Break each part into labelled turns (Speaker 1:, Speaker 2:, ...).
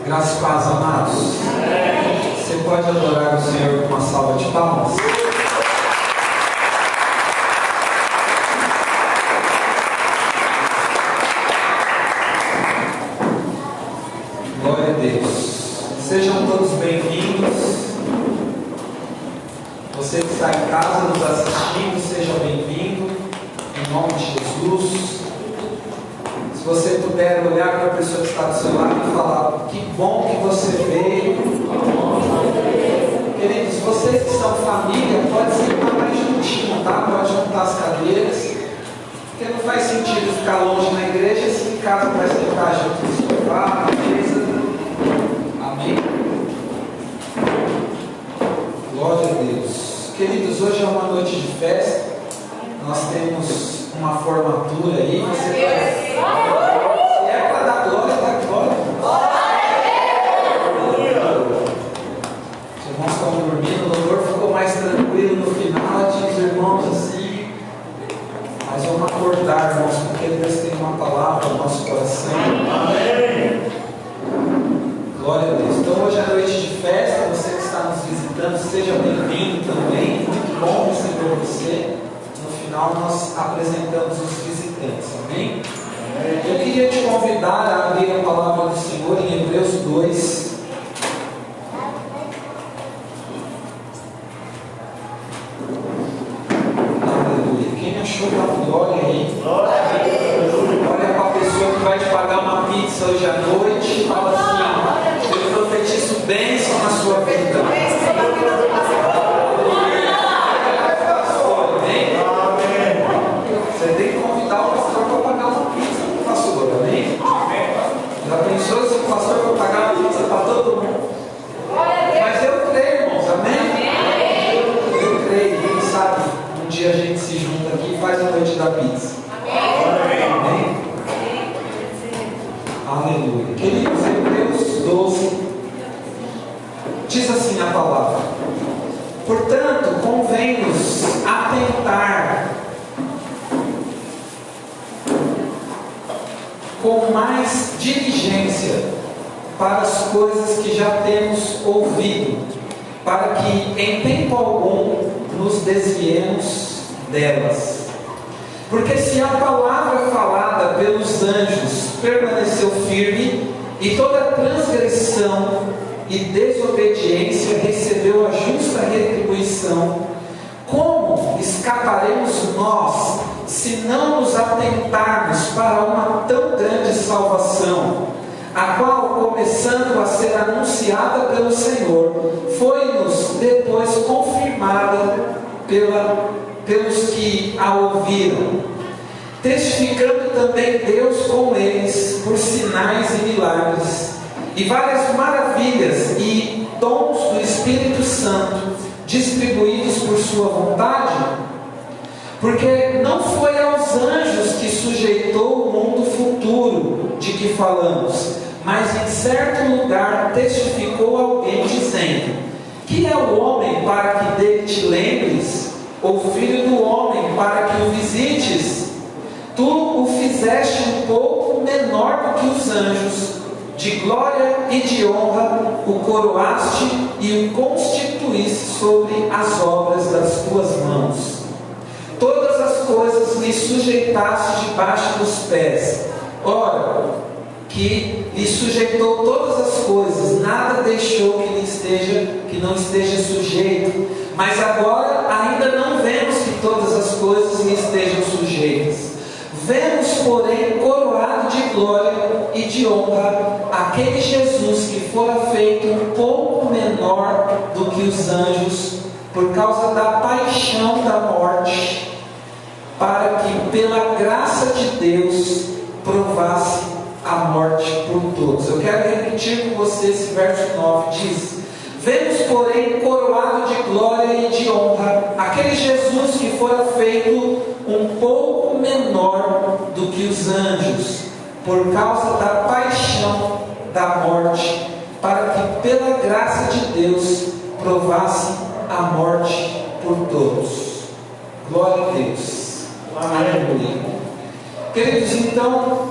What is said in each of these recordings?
Speaker 1: Graças e paz, amados. Você pode adorar o Senhor com uma salva de palmas? Glória a Deus. Sejam todos bem-vindos. Você que está em casa nos assistindo, seja bem-vindo. Em nome de Jesus. Se você puder olhar para a pessoa que está do seu lado e falar: que bom que você veio. Queridos, vocês que são família, pode sentar mais juntinho, tá? Pode juntar as cadeiras, porque não faz sentido ficar longe na igreja se em casa vai sentar junto no sofá, na mesa. Amém? Glória a Deus. Queridos, hoje é uma noite de festa. Nós temos uma formatura aí. Você vai... Se é para dar glória, dá glória. Os irmãos estão dormindo, o louvor ficou mais tranquilo no final. Diz, irmãos, assim, mas vamos acordar, irmãos, porque Deus tem uma palavra no nosso coração. Amém. Glória a Deus. Então hoje é noite de festa. Você que está nos visitando, seja bem-vindo também. Muito bom receber você. No final nós apresentamos os visitantes. Amém? Eu queria te convidar a abrir a palavra do Senhor em Hebreus 2. Aleluia. Quem achou da glória aí? Olha para a pessoa que vai te pagar uma pizza hoje à noite e fala assim: eu profetizo bênção na sua vida. Você tem que convidar o pastor para pagar uma pizza para o pastor, amém? Já pensou se o pastor for pagar uma pizza para todo mundo? Mas eu creio, irmãos, amém? Eu creio, quem sabe um dia a gente se junta aqui e faz a noite da pizza. Amém? Aleluia. Queridos, Hebreus 12 diz assim a palavra: portanto, convém-nos atentar com mais diligência para as coisas que já temos ouvido, para que em tempo algum nos desviemos delas. Porque se a palavra falada pelos anjos permaneceu firme, e toda transgressão e desobediência recebeu a justa retribuição, como escaparemos nós se não nos atentarmos para uma tão grande salvação, a qual, começando a ser anunciada pelo Senhor, foi-nos depois confirmada pelos que a ouviram, testificando também Deus com eles por sinais e milagres, e várias maravilhas e dons do Espírito Santo, distribuídos por sua vontade? Porque não foi aos anjos que sujeitou o mundo futuro de que falamos, mas em certo lugar testificou alguém dizendo: que é o homem para que dele te lembres, ou filho do homem para que o visites? Tu o fizeste um pouco menor do que os anjos, de glória e de honra o coroaste e o constituíste sobre as obras das tuas mãos. Todas as coisas lhe sujeitaste debaixo dos pés. Ora, que lhe sujeitou todas as coisas, nada deixou que não esteja sujeito. Mas agora ainda não vemos que todas as coisas lhe estejam sujeitas. Vemos, porém, coroado de glória e de honra aquele Jesus que fora feito um pouco menor do que os anjos, por causa da paixão da morte, para que pela graça de Deus provasse a morte por todos. Eu quero repetir com você esse verso 9, diz: vemos, porém, coroado de glória e de honra aquele Jesus que fora feito um pouco menor do que os anjos, por causa da paixão da morte, para que pela graça de Deus provasse a morte por todos. Glória a Deus. Aleluia. Queridos, então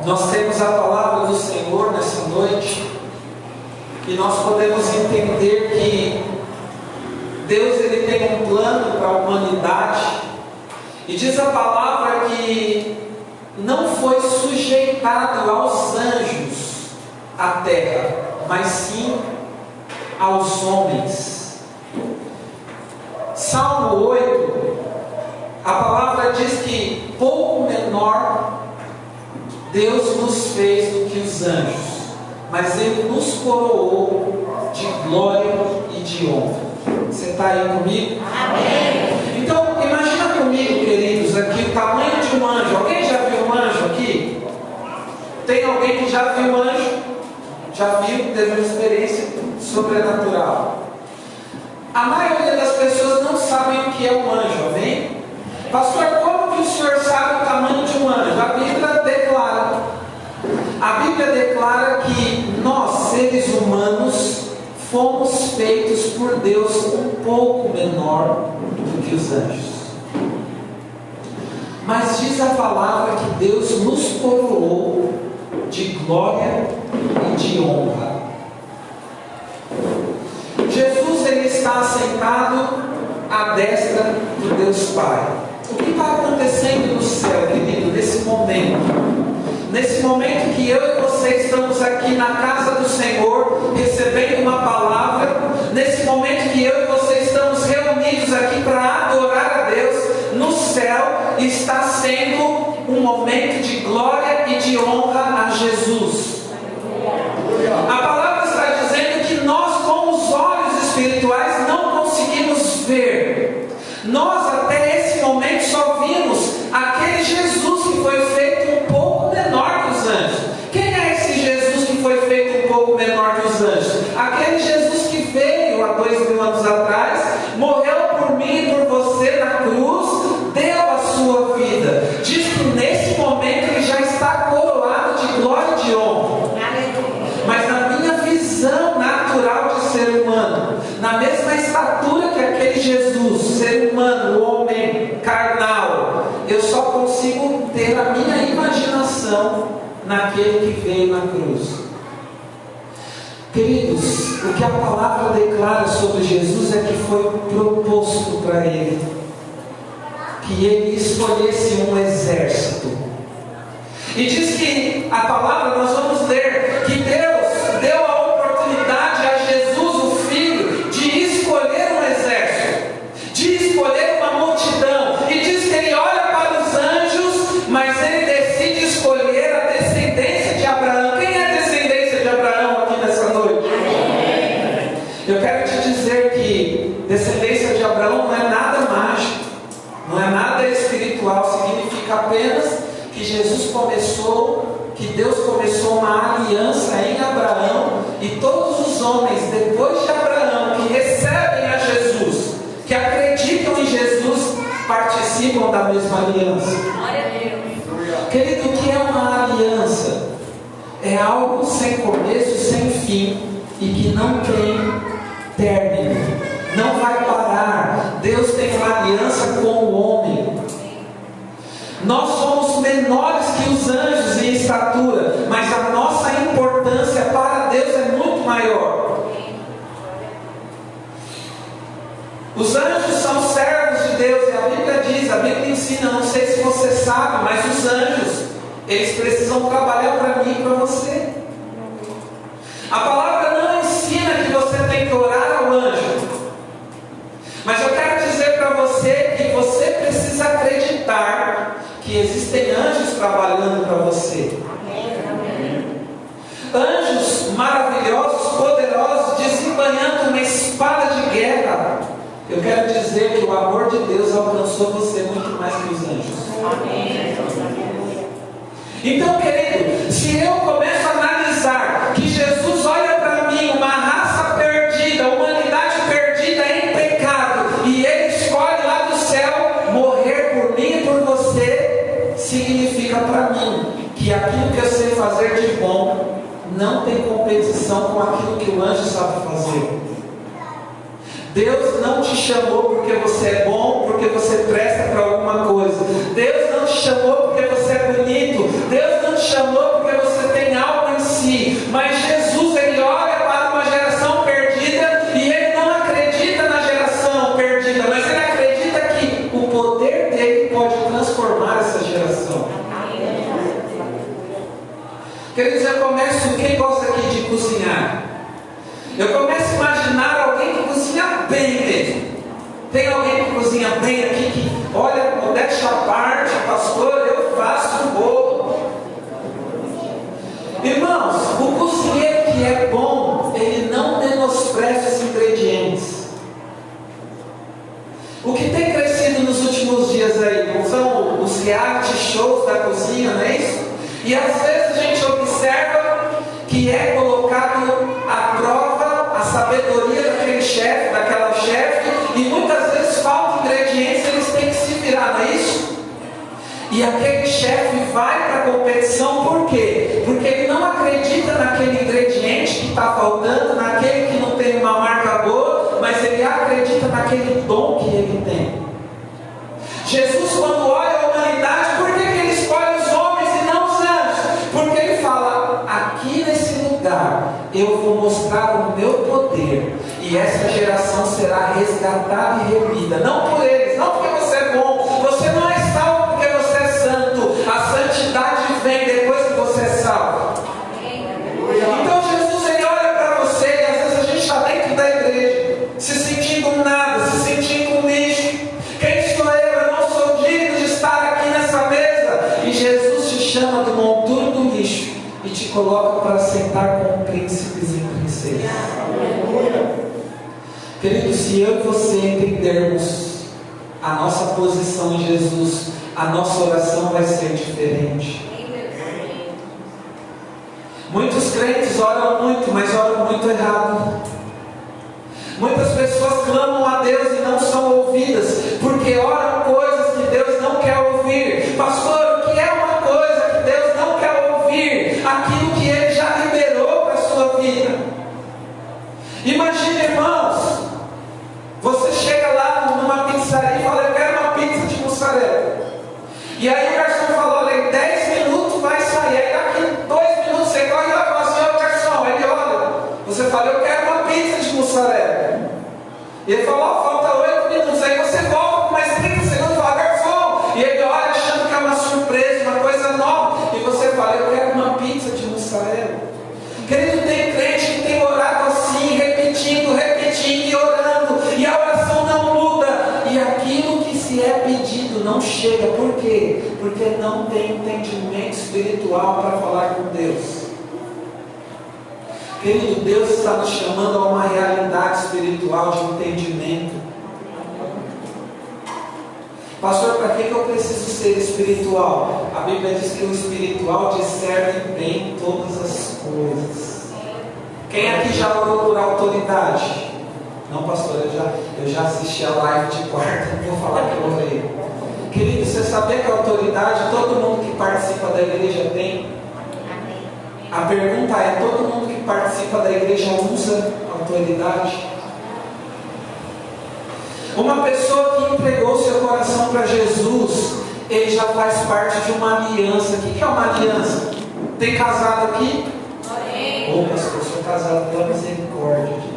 Speaker 1: nós temos a palavra do Senhor nessa noite, E nós podemos entender que Deus ele tem um plano para a humanidade. E diz a palavra que não foi sujeitado aos anjos a terra, mas sim aos homens. Salmo 8, a palavra diz que pouco menor Deus nos fez do que os anjos, mas Ele nos coroou de glória e de honra. Você está aí comigo? Amém. Então, imagina comigo, queridos, aqui o tamanho de um anjo. Alguém já viu um anjo aqui? Tem alguém que já viu um anjo? Já viu? Teve uma experiência sobrenatural. A maioria das pessoas não sabem o que é um anjo, amém? Pastor, como que o senhor sabe o tamanho de um anjo? A Bíblia declara que nós, seres humanos, fomos feitos por Deus um pouco menor do que os anjos. Mas diz a palavra que Deus nos coroou de glória e de honra. Jesus ele está sentado à destra do Deus Pai. O que está acontecendo no céu, querido, nesse momento? Nesse momento que eu e você estamos aqui na casa do Senhor, recebendo uma palavra, nesse momento que eu e você estamos reunidos aqui para adorar a Deus, no céu está sendo um momento de glória e de honra a Jesus. A palavra está dizendo que nós, com os olhos espirituais, não conseguimos ver. Nós até esse momento só vimos aquele Jesus que foi feito um pouco menor que os anjos. Quem é esse Jesus que foi feito um pouco menor que os anjos? Aquele Jesus que veio há 2000 anos atrás, morreu por mim e por você na cruz, deu a sua vida. Diz que nesse momento ele já está coroado de glória e de honra. Mas na minha visão natural de ser humano, na mesma estatura que aquele Jesus, ser humano, homem, carnal, eu só consigo ter a minha imaginação naquele que veio na cruz. Queridos, o que a palavra declara sobre Jesus é que foi proposto para ele que ele escolhesse um exército. E diz que a palavra, nós vamos ler que Deus deu a oportunidade a Jesus, o Filho, de escolher um exército, de escolher uma multidão. E diz que ele olha para os anjos, mas ele decide escolher a descendência de Abraão. Quem é a descendência de Abraão aqui nessa noite? Eu quero te dizer que descendência de Abraão não é nada mágico, não é nada espiritual, significa apenas que Jesus começou, que Deus começou uma aliança em Abraão, e todos os homens depois de Abraão que recebem a Jesus, que acreditam em Jesus, participam da mesma aliança. Querido, o que é uma aliança? É algo sem começo e sem fim, e que não tem término, não vai parar. Deus tem uma aliança com o homem. Nós somos menores que os anjos em estatura, mas a nossa importância para Deus é muito maior. Os anjos são servos de Deus, e a Bíblia diz, a Bíblia ensina, não sei se você sabe, mas os anjos, eles precisam trabalhar para mim e para você. A palavra não ensina que você tem que orar ao anjo, mas eu quero dizer para você que você precisa acreditar que existem anjos trabalhando para você. Anjos maravilhosos, poderosos, desembanhando uma espada de guerra. Eu quero dizer que o amor de Deus alcançou você muito mais que os anjos. Então, querido, se eu começo a analisar que Jesus olha para mim, uma raça perdida, humanidade perdida em pecado, e Ele escolhe lá do céu morrer por mim e por você, significa para mim que aquilo que eu sei fazer de bom não tem competição com aquilo que o anjo sabe fazer. Deus não te chamou porque você é bom, porque você presta para alguma coisa. Deus não te chamou porque você é bonito. Deus não te chamou porque você tem algo em si. Mas Jesus, Ele olha para uma geração Queridos, eu começo, quem gosta aqui de cozinhar? Eu começo a imaginar alguém que cozinha bem mesmo. Tem alguém que cozinha bem aqui, que, olha, modéstia à parte, pastor, eu faço um bolo. Irmãos, o cozinheiro que é bom, ele não menospreza os ingredientes. O que tem crescido nos últimos dias aí, não são os reality shows da cozinha, não é isso? E às vezes a gente observa que é colocado à prova a sabedoria daquele chefe, daquela chefe, e muitas vezes falta ingredientes, eles têm que se virar, não é isso? E aquele chefe vai para a competição, por quê? Porque ele não acredita naquele ingrediente que está faltando, naquele que não tem uma marca boa, mas ele acredita naquele dom que ele tem. Jesus, quando olha a humanidade, por que ele escolhe os homens e não os anjos? Porque ele fala, aqui nesse lugar eu vou mostrar o meu poder, e essa geração será resgatada e remida, não por eles, não porque você é bom, você não é salvo porque você é santo, a santidade vem depois que você é salvo. Então Jesus, ele olha para você, e às vezes a gente está dentro da igreja, se sentindo nada, se sentindo um lixo. Quem sou eu? Eu não sou digno de estar aqui nessa mesa. E Jesus te chama do monturo do lixo e te coloca para sentar com príncipes e princesas. Querido, se eu e você entendermos a nossa posição em Jesus, a nossa oração vai ser diferente. Muitos crentes oram muito, mas oram muito errado. Muitas pessoas clamam a Deus e não são ouvidas, porque oram coisas que Deus não quer ouvir. Pastor, o que é uma coisa que Deus não quer ouvir? Aquilo que Ele já liberou para a sua vida. Imagina, irmãos, você chega lá numa pizzaria e fala, eu quero uma pizza de mussarela. E aí o garçom fala, olha, em 10 minutos vai sair. Aí daqui 2 minutos você corre lá e fala assim, ô garçom, ele olha, você fala, eu quero uma pizza de mussarela. E ele fala, ó, falta 8 minutos. Aí você volta com mais 30 segundos e fala, garçom. E ele olha achando que é uma surpresa, uma coisa nova. E você fala, eu quero uma pizza de mussarela. Querido, tem crente que tem orado assim, repetindo e orando. E a oração não muda. E aquilo que se é pedido não chega. Por quê? Porque não tem entendimento espiritual para falar com Deus. Querido, Deus está nos chamando a uma realidade espiritual de entendimento. Pastor, para que eu preciso ser espiritual? A Bíblia diz que o espiritual discerne bem todas as coisas. Quem aqui já orou por autoridade? Não, pastor, eu já assisti a live de quarta, não vou falar que eu orei. Querido, você sabia que a autoridade todo mundo que participa da igreja tem? A pergunta é, todo mundo que participa da igreja usa autoridade? Uma pessoa que entregou seu coração para Jesus, ele já faz parte de uma aliança. O que é uma aliança? Tem casado aqui? Ô, pastor, eu sou casado pela misericórdia de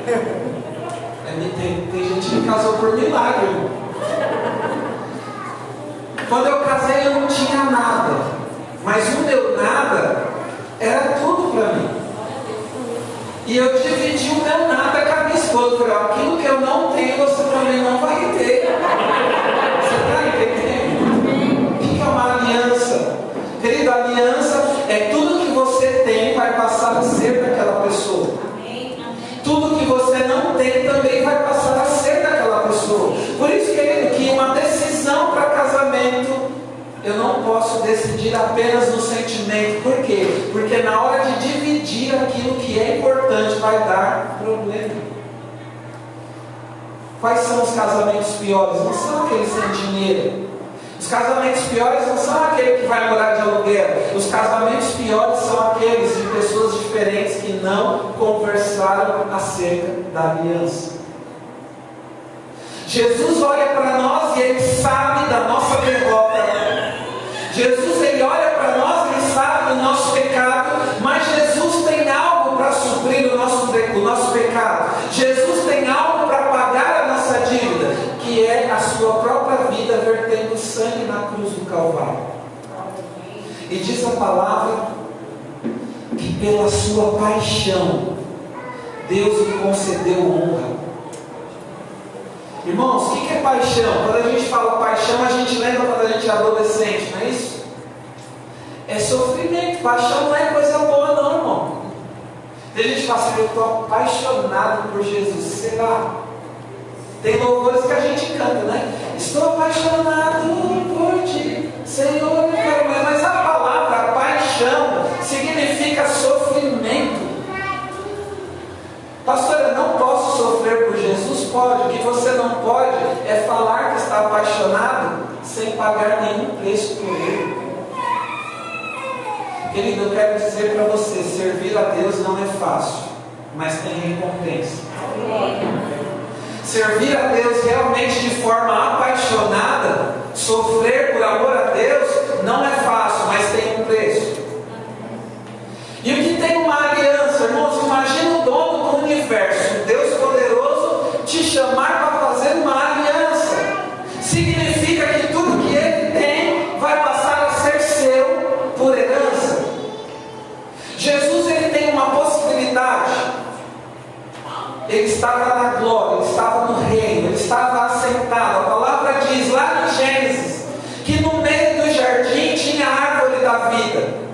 Speaker 1: Deus. Tem gente que casou por milagre. Quando eu casei eu não tinha nada. Mas o meu nada era tudo para mim. E eu dividi o meu nada com a minha esposa. Falei, aquilo que eu não tenho, você também não vai ter. Você está entendendo? O que é uma aliança? Querido, aliança é tudo que você tem vai passar a ser daquela pessoa. Tudo que você não tem também vai passar a ser daquela pessoa. Por isso, querido, que uma decisão para casamento, eu não posso decidir apenas no sentimento. Por quê? Porque na hora de dividir aquilo que é importante vai dar problema. Quais são os casamentos piores? Não são aqueles sem dinheiro. Os casamentos piores não são aquele que vai morar de aluguel. Os casamentos piores são aqueles de pessoas diferentes que não conversaram acerca da aliança. Jesus olha para nós e Ele sabe da nossa derrota. Jesus, Ele olha para nós, Ele sabe do nosso pecado, mas Jesus tem algo para suprir o nosso pecado. Jesus tem algo para pagar a nossa dívida, que é a sua própria vida vertendo sangue na cruz do Calvário. E diz a a palavra que pela sua paixão Deus lhe concedeu honra. Irmãos, o que é paixão? Quando a gente fala paixão, a gente lembra quando a gente é adolescente, não é isso? É sofrimento. Paixão não é coisa boa não, irmão. Tem gente que fala assim, eu estou apaixonado por Jesus. Será? Tem louvores que a gente canta, né? Estou apaixonado por ti, Senhor, eu quero mais. Mas a palavra paixão significa sofrimento. Pastor, eu não posso sofrer por Jesus? Pode. O que você não pode é falar que está apaixonado sem pagar nenhum preço por Ele. Querido, eu quero dizer para você, servir a Deus não é fácil, mas tem recompensa. Servir a Deus realmente de forma apaixonada, sofrer por amor a Deus, não é fácil, mas tem um preço. E o que tem uma aliança, irmãos, imagina o dono do universo, Deus poderoso, te chamar para fazer uma aliança. Significa que tudo que Ele tem vai passar a ser seu por herança. Jesus, Ele tem uma possibilidade. Ele estava na glória, Ele estava no reino, Ele estava assentado. A palavra diz lá em Gênesis, que no meio do jardim tinha a árvore da vida.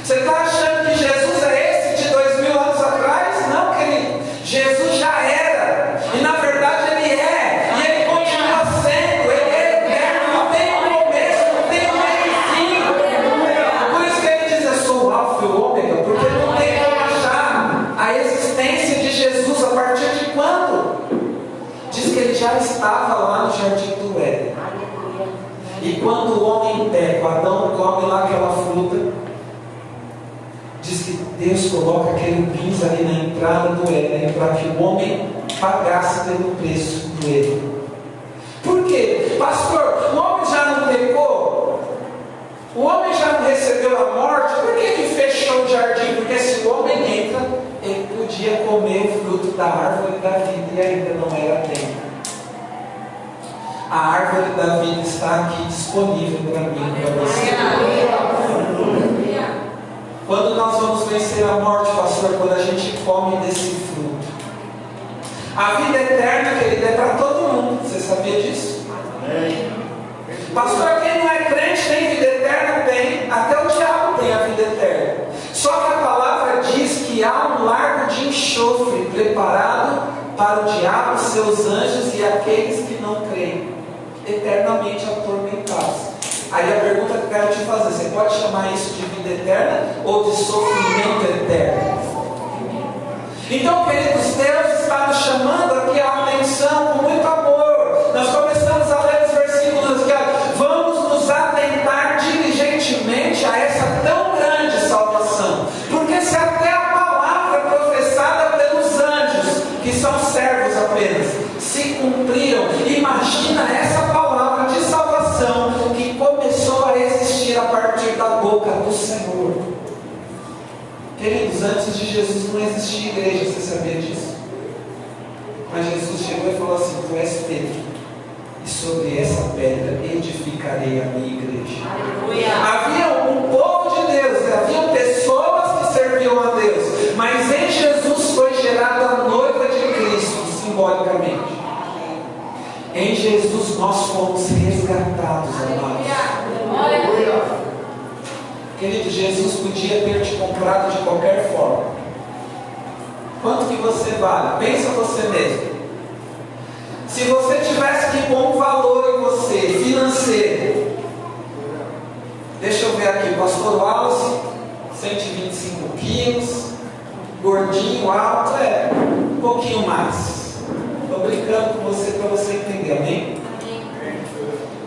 Speaker 1: Você está achando que Jesus é esse de 2000 anos atrás? Não, querido. Jesus já era. E na verdade Ele é. E Ele continua sendo. Ele é eterno. Não tem um começo, não tem um meio e fim. Por isso que Ele diz, eu sou o Alfa e o Ômega. Porque não tem como achar a existência de Jesus a partir de quando? Diz que Ele já estava lá no jardim do Éden. E quando o homem peca, Adão come lá aquela fruta, diz que Deus coloca querubins ali na entrada do Éden para que o homem pagasse pelo preço do erro. Por quê? Pastor, o homem já não pecou? O homem já não recebeu a morte? Por que ele fechou o jardim? Porque se o homem entra, ele podia comer o fruto da árvore da vida e ainda não era tempo. A árvore da vida está aqui disponível para mim e para você. Quando nós vamos vencer a morte, pastor? Quando a gente come desse fruto. A vida eterna, querido, é para todo mundo. Você sabia disso? Pastor, quem não é crente tem vida eterna? Tem. Até o diabo tem a vida eterna. Só que a palavra diz que há um lago de enxofre preparado para o diabo, seus anjos e aqueles que não creem, eternamente atormentados. Aí a pergunta que eu quero te fazer, você pode chamar isso de vida eterna ou de sofrimento eterno? Então, queridos, Deus está nos chamando aqui a atenção com muito amor. Nós começamos a ler os versículos aqui, vamos nos atentar diligentemente a essa tão grande salvação. Porque se até a palavra professada pelos anjos, que são servos apenas, se cumpriram, imagina essa palavra de salvação que começou a existir a partir da boca do Senhor. Queridos, antes de Jesus não existia igreja, você sabia disso? Mas Jesus chegou e falou assim, tu és Pedro, e sobre essa pedra edificarei a minha igreja. Aleluia. Havia um povo de Deus, havia pessoas que serviam a Deus, mas em Jesus foi gerada a noiva de Cristo, simbolicamente. Em Jesus nós fomos resgatados, amados. Querido, Jesus podia ter te comprado de qualquer forma. Quanto que você vale? Pensa você mesmo. Se você tivesse que pôr um valor em você, financeiro. Deixa eu ver aqui, pastor Wallace, 125 quilos, gordinho, alto, um pouquinho mais. Estou brincando com você para você entender, amém?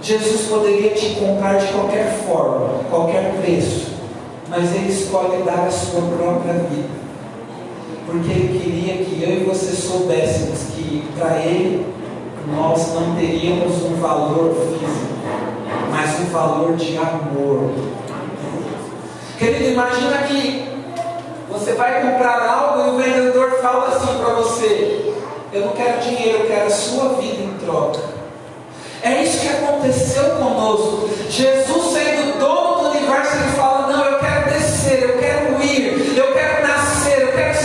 Speaker 1: Jesus poderia te comprar de qualquer forma, qualquer preço, mas Ele escolhe dar a sua própria vida, porque Ele queria que eu e você soubéssemos que para Ele nós não teríamos um valor físico, mas um valor de amor. Querido, imagina que você vai comprar algo e o vendedor fala assim para você, eu não quero dinheiro, eu quero a sua vida em troca. É isso que aconteceu conosco. Jesus, sendo dono do universo, Ele fala, não, eu ser, eu quero ir, eu quero nascer, eu quero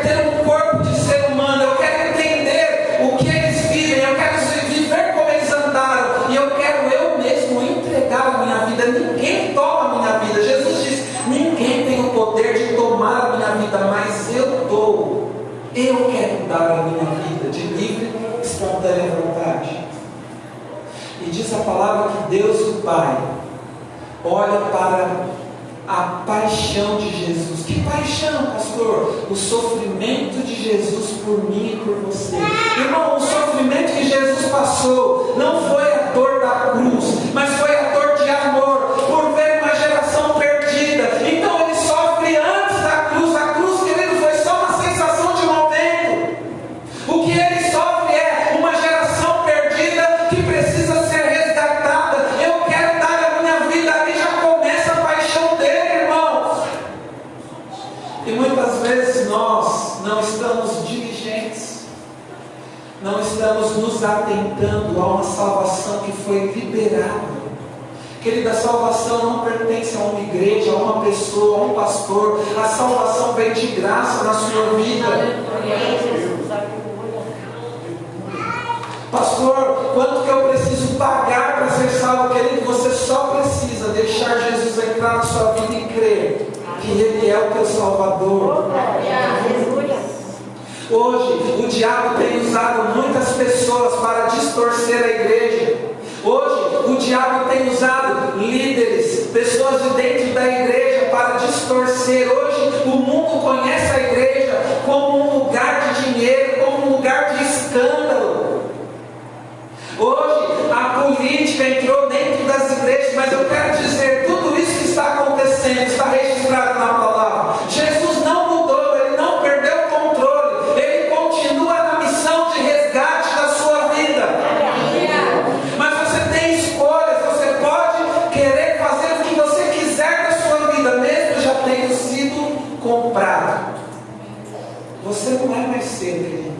Speaker 1: ter um corpo de ser humano, eu quero entender o que eles vivem, eu quero viver como eles andaram, e eu quero eu mesmo entregar a minha vida. Ninguém toma a minha vida. Jesus diz: ninguém tem o poder de tomar a minha vida, mas eu dou. Eu quero dar a minha vida de livre, espontânea vontade. E diz a palavra que Deus, o Pai, olha para a paixão de Jesus. Que paixão, pastor? O sofrimento de Jesus por mim e por você. Irmão, o sofrimento que Jesus passou não foi a dor da cruz, mas foi a dor de amor, por ver uma geração perdida. Então ele sofre antes da cruz. A cruz, querido, foi só uma sensação de momento. O que ele sofre é uma geração perdida que precisa ser resgatada. Eu quero dar a minha vida. Ali já começa a paixão dele, irmãos. E muitas vezes nós não estamos diligentes, não estamos nos atentando a uma salvação que foi liberada. Querida, a salvação não pertence a uma igreja, a uma pessoa, a um pastor. A salvação vem de graça na sua vida. Pastor, quanto que eu preciso pagar para ser salvo? Querido, você só precisa deixar Jesus entrar na sua vida e crer que Ele é o teu Salvador. Hoje, o diabo tem usado muitas pessoas para distorcer a igreja. Hoje, o diabo tem usado líderes, pessoas de dentro da igreja para distorcer. Hoje, o mundo conhece a igreja como um lugar de dinheiro, como um lugar de escândalo. Hoje, a política entrou dentro das igrejas, mas eu quero dizer, tudo isso que está acontecendo está registrado na palavra. Jesus não mudou, Ele não perdeu o controle, Ele continua na missão de resgate da sua vida. Mas você tem escolhas, você pode querer fazer o que você quiser da sua vida, mesmo já tendo sido comprado. Você não é mais seu, querido.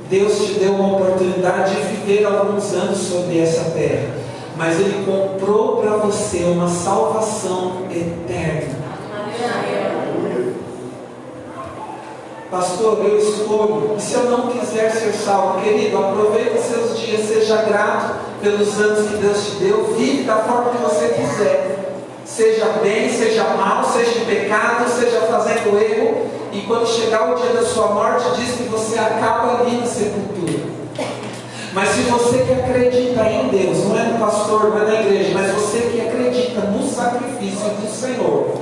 Speaker 1: Deus te deu uma oportunidade de viver alguns anos sobre essa terra, mas Ele comprou para você uma salvação eterna. Pastor, eu escolho. E se eu não quiser ser salvo? Querido, aproveite os seus dias, seja grato pelos anos que Deus te deu, vive da forma que você quiser. Seja bem, seja mal, seja em pecado, seja fazendo erro. E quando chegar o dia da sua morte, diz que você acaba ali na sepultura. Mas se você que acredita em Deus, não é no pastor, não é na igreja, mas você que acredita no sacrifício do Senhor,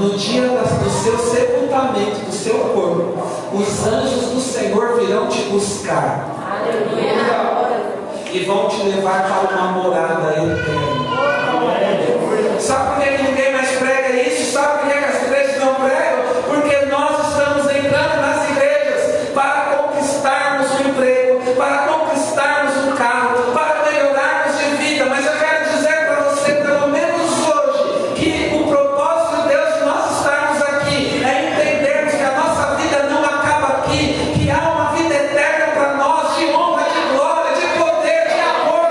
Speaker 1: no dia do seu sepultamento, do seu corpo, os anjos do Senhor virão te buscar. Aleluia. E vão te levar para uma morada eterna. Sabe por que ninguém mais prega isso? Sabe por que as igrejas não pregam? Porque nós estamos entrando nas igrejas para conquistarmos um emprego, para conquistarmos um carro, para melhorarmos de vida. Mas eu quero dizer para você, pelo menos hoje, que o propósito de Deus de nós estarmos aqui é entendermos que a nossa vida não acaba aqui, que há uma vida eterna para nós, de honra, de glória, de poder, de amor.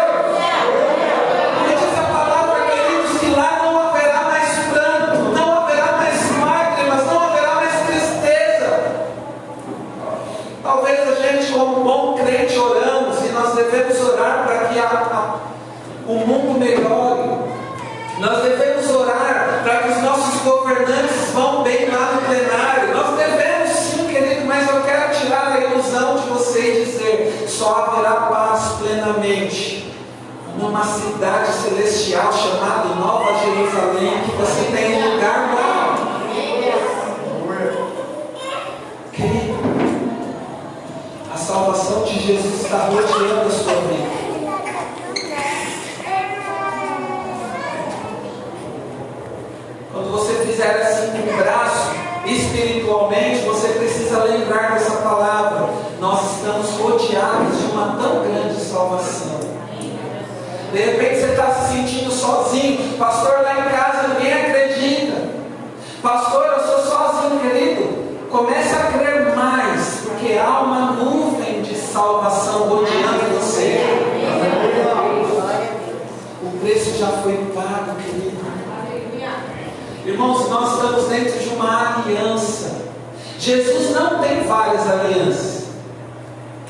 Speaker 1: E diz a palavra, queridos, que lá não haverá mais pranto, não haverá mais lágrimas, não haverá mais tristeza. Talvez a gente, como bom crente, oramos, e nós devemos orar para que o mundo melhore. Nós devemos orar para que os nossos governantes vão bem lá no plenário. Nós devemos sim, querido, mas eu quero tirar a ilusão de você e dizer: só haverá paz plenamente numa cidade celestial chamada Nova Jerusalém, que você tem um lugar lá. Querido, a salvação de Jesus está rodeando a sua vida. Quando você fizer assim com o braço, espiritualmente, você precisa lembrar dessa palavra. Nós estamos rodeados de uma tão grande salvação. De repente você está se sentindo sozinho. Pastor, lá em casa ninguém acredita. Pastor, eu sou sozinho, querido. Comece a crer mais, porque há uma nuvem de salvação rodeando você. O preço já foi pago, querido. Irmãos, nós estamos dentro de uma aliança. Jesus não tem várias alianças.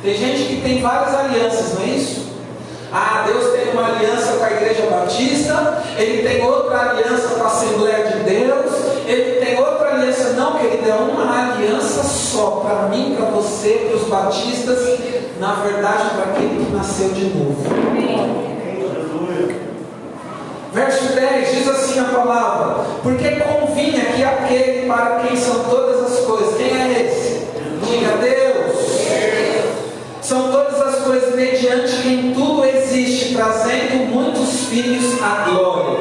Speaker 1: Tem gente que tem várias alianças, não é isso? Ah, Deus tem uma aliança com a Igreja Batista, Ele tem outra aliança com a Assembleia de Deus, Ele tem outra aliança. Não, querido, é uma aliança só, para mim, para você, para os batistas, na verdade, para aquele que nasceu de novo. Verso 10 diz assim a palavra: porque convinha que aquele para quem são todas as coisas, quem é esse? Diga Deus. São todas as coisas mediante quem tudo existe, trazendo muitos filhos à glória,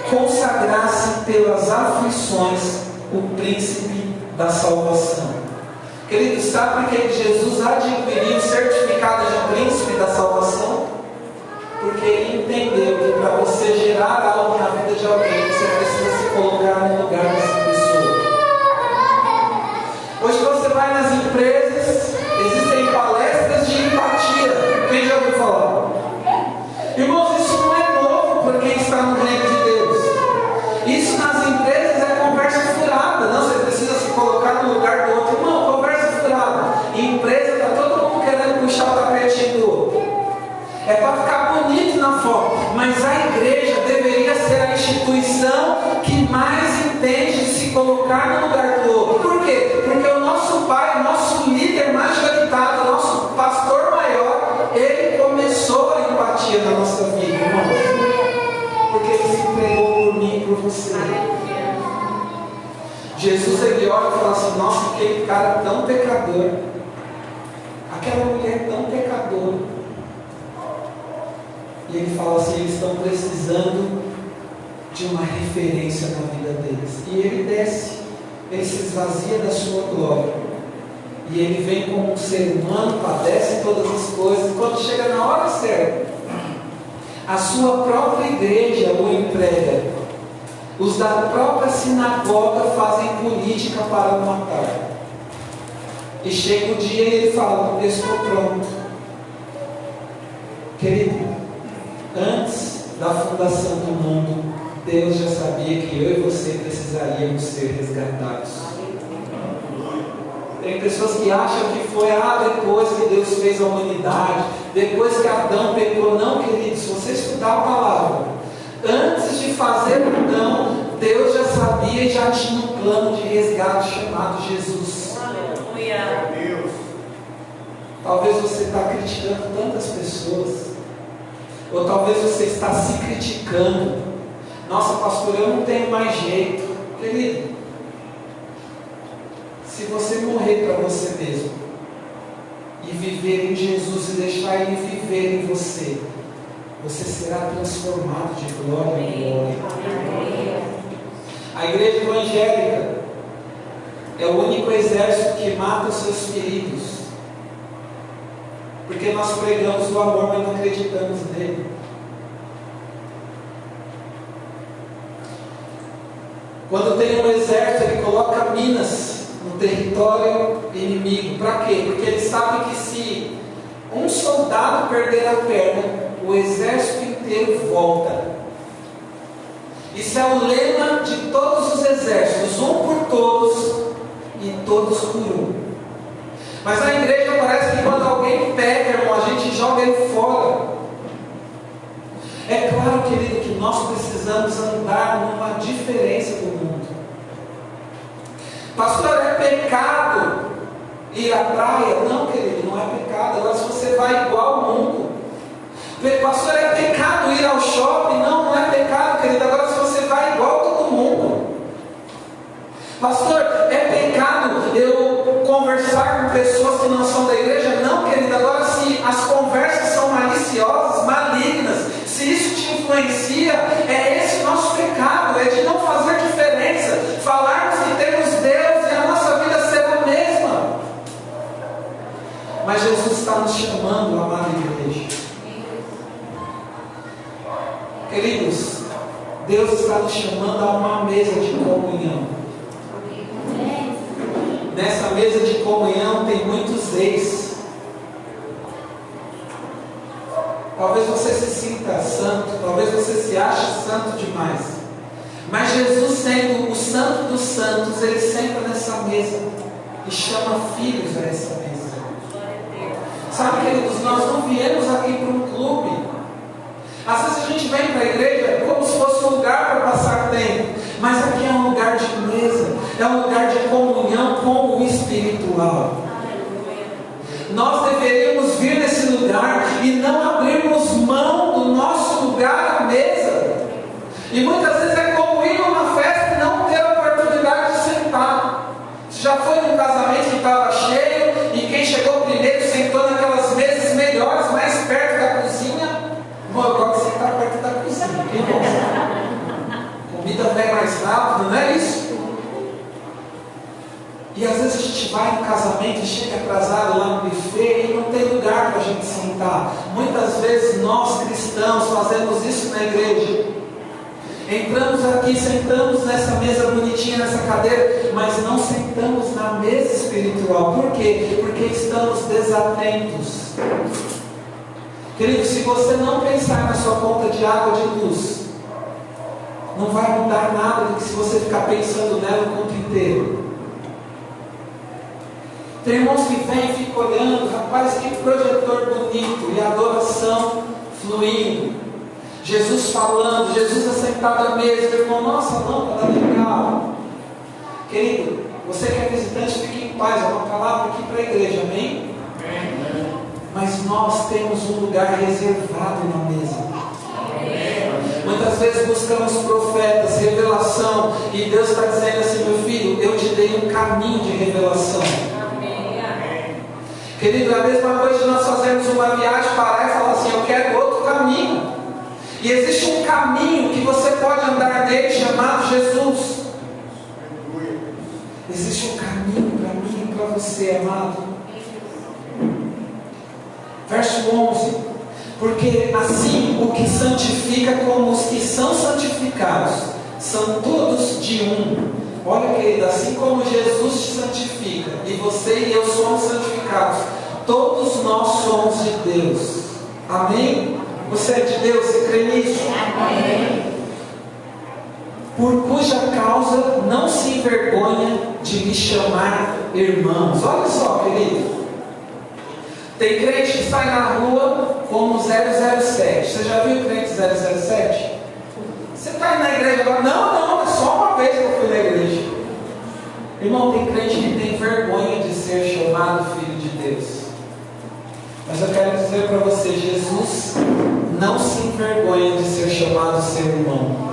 Speaker 1: consagrasse pelas aflições o príncipe da salvação. Queridos, sabe que Jesus adquiriu o certificado de príncipe da salvação? Porque Ele entendeu que para você gerar algo na vida de alguém, você precisa se colocar no lugar dessa pessoa. Hoje você vai nas empresas, existem palestras de empatia. Quem já ouviu falar? Irmãos, isso não é novo para quem está no reino de Deus. Isso nas empresas é conversa furada. Não, você precisa se colocar no lugar do outro. Irmão, conversa furada. Em empresa está todo mundo querendo puxar o tapetinho do outro. É para ficar bonito na foto. Mas a igreja deveria ser a instituição que mais entende de se colocar no lugar do outro. Por quê? Porque o nosso pai, o nosso líder majoritário, o nosso pastor maior, ele começou a empatia na nossa vida, irmãos. Porque ele se entregou por mim e por você. Jesus, ele olha e fala assim: nossa, aquele cara tão pecador, aquela mulher tão pecadora. E ele fala assim: eles estão precisando de uma referência na vida deles. E ele desce, ele se esvazia da sua glória. E ele vem como um ser humano, padece todas as coisas. E quando chega na hora certa, a sua própria igreja o entrega. Os da própria sinagoga fazem política para o matar. E chega o dia e ele fala: estou pronto. Querido, antes da fundação do mundo, Deus já sabia que eu e você precisaríamos ser resgatados. Tem pessoas que acham que foi depois que Deus fez a humanidade, depois que Adão pecou. Não, queridos, se você estudar a palavra, antes de fazer Adão, Deus já sabia e já tinha um plano de resgate chamado Jesus. Aleluia. Talvez você está criticando tantas pessoas, ou talvez você está se criticando. Nossa, pastor, eu não tenho mais jeito. Querido, se você morrer para você mesmo e viver em Jesus e deixar Ele viver em você, você será transformado de glória em glória. A igreja evangélica é o único exército que mata os seus feridos, porque nós pregamos o amor, mas não acreditamos nele. Quando tem um exército, ele coloca minas no território inimigo. Para quê? Porque ele sabe que se um soldado perder a perna, o exército inteiro volta. Isso é o lema de todos os exércitos: um por todos e todos por um. Mas na igreja parece que quando alguém peca, irmão, a gente joga ele fora. É claro, querido, que nós precisamos andar numa diferença do mundo. Pastor, é pecado ir à praia? Não, querido, não é pecado. Agora, se você vai igual ao mundo. Pastor, é pecado ir ao shopping? Não, não é pecado, querido. Agora, se você vai igual a todo mundo. Pastor, é pecado eu conversar com pessoas que não são da igreja? Não, querido. Agora, se as conversas são maliciosas, malignas, se isso te influencia, é esse o nosso pecado, é de não fazer diferença, falarmos que temos Deus e a nossa vida ser a mesma. Mas Jesus está nos chamando, amada igreja. Queridos, Deus está nos chamando a uma mesa de comunhão. Nessa mesa de comunhão tem muitos ex. Talvez você se sinta santo, talvez você se ache santo demais. Mas Jesus, sendo o Santo dos Santos, Ele senta nessa mesa e chama filhos a essa mesa. Sabe, queridos, nós não viemos aqui para um clube. Às vezes a gente vem para a igreja como se fosse um lugar para passar tempo, mas aqui é um lugar de mesa, é um lugar de comunhão com o espiritual. Nós deveríamos vir nesse lugar e não abrirmos mão do nosso lugar à mesa. E muitas vezes é como ir numa festa e não ter a oportunidade de sentar. Você já foi num casamento que estava cheio e quem chegou primeiro sentou naquelas mesas melhores, mais perto da cozinha? Bom, eu gosto de sentar perto da cozinha. Quem gosta? Comida vem mais rápido, não é isso? E às vezes a gente vai no casamento e chega atrasado lá no buffet e não tem lugar para a gente sentar. Muitas vezes nós cristãos fazemos isso na igreja. Entramos aqui, sentamos nessa mesa bonitinha, nessa cadeira, mas não sentamos na mesa espiritual. Por quê? Porque estamos desatentos. Querido, se você não pensar na sua conta de água de luz, não vai mudar nada do que se você ficar pensando nela o tempo inteiro. Tem irmãos que vêm e ficam olhando, rapaz, que projetor bonito, e a adoração fluindo. Jesus falando, Jesus assentado à mesa, irmão, nossa, lâmpada legal. Querido, você que é visitante, fique em paz, é uma palavra aqui para a igreja, amém? Amém. Mas nós temos um lugar reservado na mesa. Amém. Muitas vezes buscamos profetas, revelação, e Deus está dizendo assim, meu filho, eu te dei um caminho de revelação. Querido, é a mesma coisa de nós fazermos uma viagem, parar e falar assim, eu quero outro caminho. E existe um caminho que você pode andar nele, chamado Jesus. Existe um caminho para mim e para você, amado. Verso 11. Porque assim o que santifica como os que são santificados, são todos de um. Olha, querido, assim como Jesus te santifica, e você e eu somos santificados, todos nós somos de Deus. Amém? Você é de Deus, você crê nisso? Amém. Por cuja causa não se envergonha de me chamar irmãos. Olha só, querido. Tem crente que sai na rua como 007. Você já viu o crente 007? Você está indo na igreja agora? Não, é só uma vez que eu fui na igreja. Irmão, tem crente que tem vergonha de ser chamado filho de Deus. Mas eu quero dizer para você, Jesus não se envergonha de ser chamado seu irmão.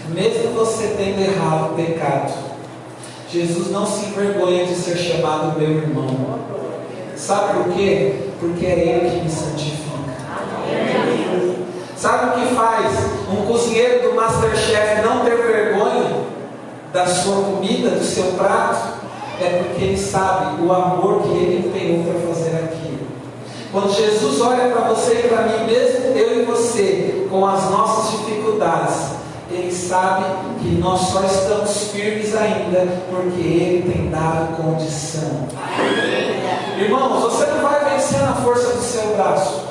Speaker 1: Mesmo você tendo errado o pecado, Jesus não se envergonha de ser chamado meu irmão. Sabe por quê? Porque é Ele que me santifica. Sabe o que faz um cozinheiro do Masterchef não ter vergonha da sua comida, do seu prato? É porque ele sabe o amor que ele empenhou para fazer aquilo. Quando Jesus olha para você e para mim, mesmo eu e você, com as nossas dificuldades, Ele sabe que nós só estamos firmes ainda porque Ele tem dado condição. Irmãos, você não vai vencer na força do seu braço.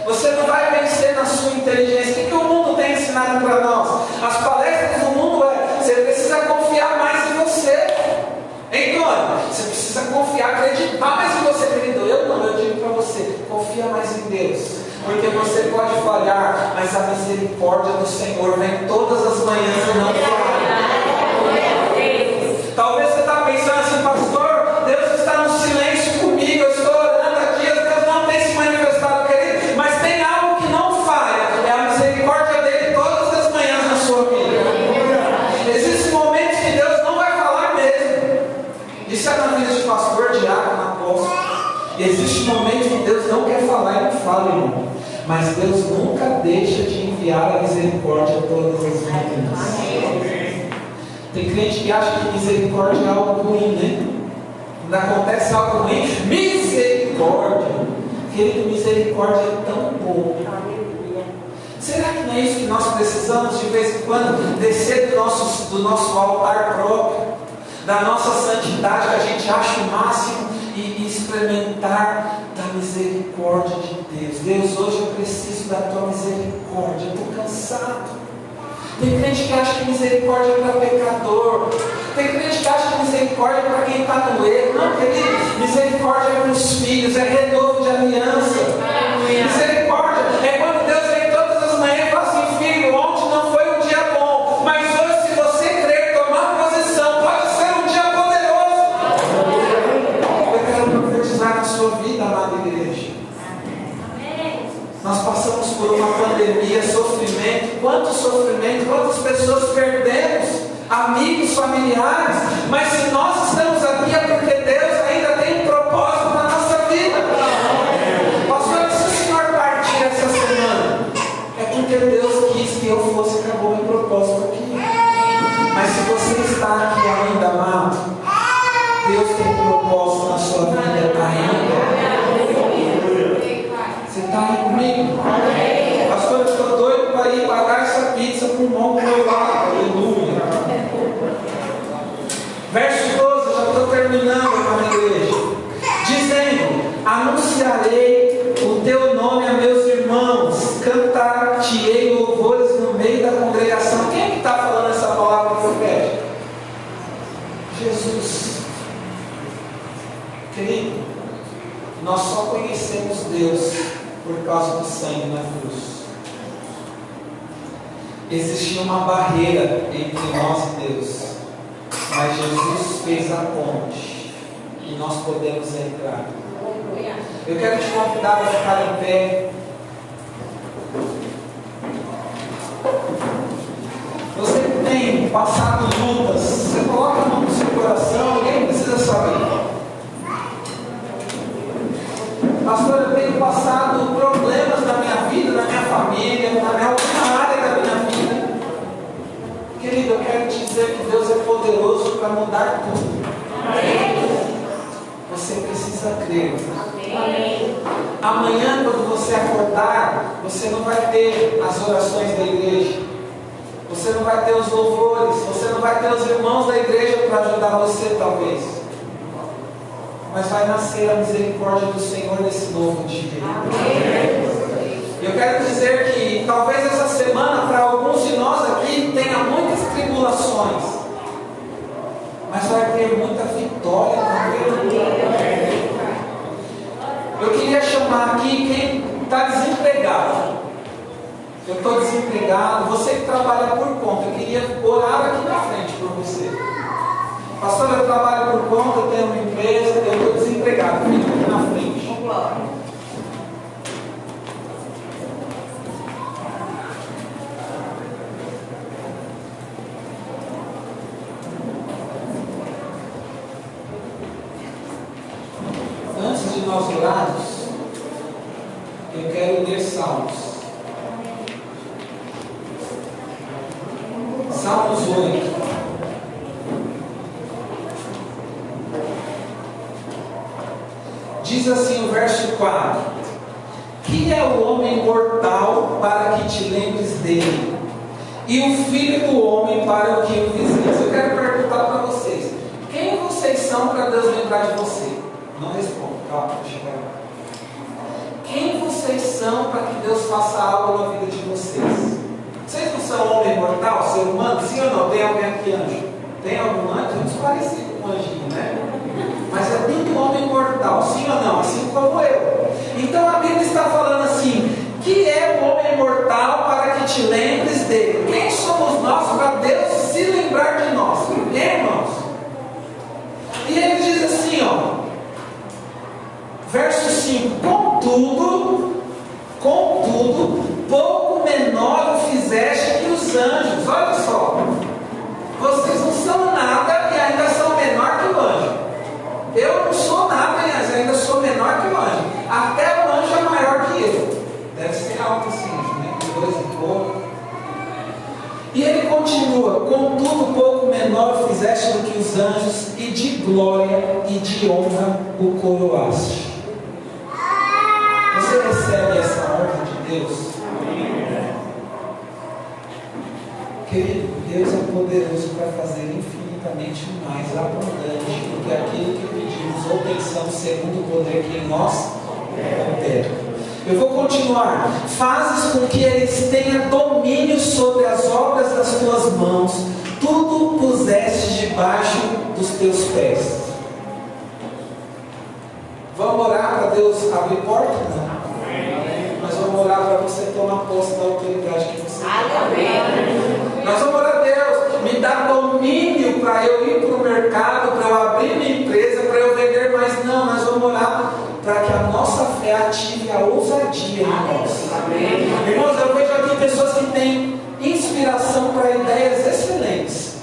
Speaker 1: Você não vai vencer na sua inteligência. O que o mundo tem ensinado para nós? As palestras do mundo você precisa confiar mais em você. Então, você precisa confiar, acreditar mais em você, querido. Eu digo para você, confia mais em Deus. Porque você pode falhar, mas a misericórdia do Senhor vem todas as manhãs e não falha. Talvez você está pensando assim, pastor, Deus está no silêncio comigo, eu estou orando há dias, Deus não tem se manifestado, querido. Mas tem algo que não falha, é a misericórdia dele todas as manhãs na sua vida. Existem momentos que Deus não vai falar mesmo. Isso é na vida de pastor, diácono, apóstolo. Existe momentos que Deus não quer falar e não fala, irmão. Mas Deus nunca deixa de enviar a misericórdia todas as manhãs. Tem crente que acha que misericórdia é algo ruim, né? Quando acontece algo ruim, misericórdia. Querido, misericórdia é tão bom. Será que não é isso que nós precisamos de vez em quando? Descer do nosso altar próprio, da nossa santidade que a gente acha o máximo, e experimentar da misericórdia de Deus. Deus, hoje eu preciso da tua misericórdia, eu estou cansado. Tem crente que acha que misericórdia é para pecador. Tem crente que acha que misericórdia é para quem está no erro. Não, querido, misericórdia é para os filhos, é renovo de aliança. Misericórdia é quando Deus vem todas as manhãs e fala assim: filho, ontem não foi um dia bom, mas hoje, se você crer, tomar posição, pode ser um dia poderoso. Eu quero profetizar na sua vida, amada igreja. Nós passamos por uma pandemia, sofrimento, quantas pessoas perdemos, amigos, familiares, mas se nós estamos aqui é porque Deus ainda tem um propósito na nossa vida. Pastor, se o Senhor partir essa semana, é porque Deus quis que eu fosse, acabou meu propósito aqui. Mas se você está aqui ainda, amado, Deus tem um propósito na sua vida ainda. Você está aí comigo? Pastor, eu estou doido para ir pagar essa pizza com o irmão do meu lado. Aleluia. Verso 12, já estou terminando, amada igreja. Dizendo: anunciarei o teu nome a meus irmãos, cantar-te-ei louvores no meio da congregação. Quem é que está falando essa palavra profética? Jesus. Querido, nós só conhecemos Deus por causa do sangue na cruz. Existia uma barreira entre nós e Deus, mas Jesus fez a ponte e nós podemos entrar. Eu quero te convidar a ficar em pé. Você que tem passado lutas, você coloca a mão no seu coração, ninguém precisa saber. Pastor, eu tenho passado problemas na minha vida, na minha família, na minha outra área da minha vida. Querido, eu quero te dizer que Deus é poderoso para mudar tudo. Você precisa crer. Amanhã, quando você acordar, você não vai ter as orações da igreja. Você não vai ter os louvores. Você não vai ter os irmãos da igreja para ajudar você, talvez. Mas vai nascer a misericórdia do Senhor nesse novo dia. Eu quero dizer que talvez essa semana, para alguns de nós aqui, tenha muitas tribulações, mas vai ter muita vitória também. Eu queria chamar aqui quem está desempregado. Eu estou desempregado. Você que trabalha por conta, eu queria orar aqui na frente por você. Pastor, eu trabalho por conta, eu tenho uma empresa, eu estou desempregado. Fica aqui na frente. Antes de nós orarmos, eu quero ler Salmos. Salmos 8. Diz assim o verso 4: que é o homem mortal para que te lembres dele, e o filho do homem para que o visites? Eu quero perguntar para vocês: quem vocês são para Deus lembrar de você? Não responda, calma, deixa eu chegar. Quem vocês são para que Deus faça algo na vida de vocês? Vocês não são homem mortal, ser humano? Sim ou não? Tem alguém aqui anjo? Tem algum anjo? Muito parecido com um anjinho, né? Mas é tudo homem mortal, sim ou não? Assim como eu. Então a Bíblia está falando assim: que é o homem mortal para que te lembres dele? Quem somos nós para Deus se lembrar de nós? Irmãos. E ele diz assim, ó, verso 5: contudo, pouco menor o fizeste que os anjos. Olha só, vocês não são nada e ainda são menor que o anjo. Eu não sou nada, mas ainda sou menor que o anjo. Até o anjo é maior que eu. Deve ser alto assim, né? 2 e pouco. E ele continua: contudo, pouco menor fizeste do que os anjos, e de glória e de honra o coroaste. Você recebe essa honra de Deus? Querido, Deus é poderoso para fazer infinitamente mais abundante do que aquilo que pedimos ou pensamos, segundo o poder que em nós opera. Eu vou continuar. Fazes com que eles tenham domínio sobre as obras das tuas mãos. Tudo puseste debaixo dos teus pés. Vamos orar para Deus abrir porta? Não. Nós vamos orar para você tomar posse da autoridade que você tem. Nós vamos orar a Deus, me dá domínio para eu ir para o mercado, para eu abrir minha empresa, para eu vender mais. Não, nós vamos orar para que a nossa fé ative a ousadia em nós. Irmãos, eu vejo aqui pessoas que têm inspiração para ideias excelentes.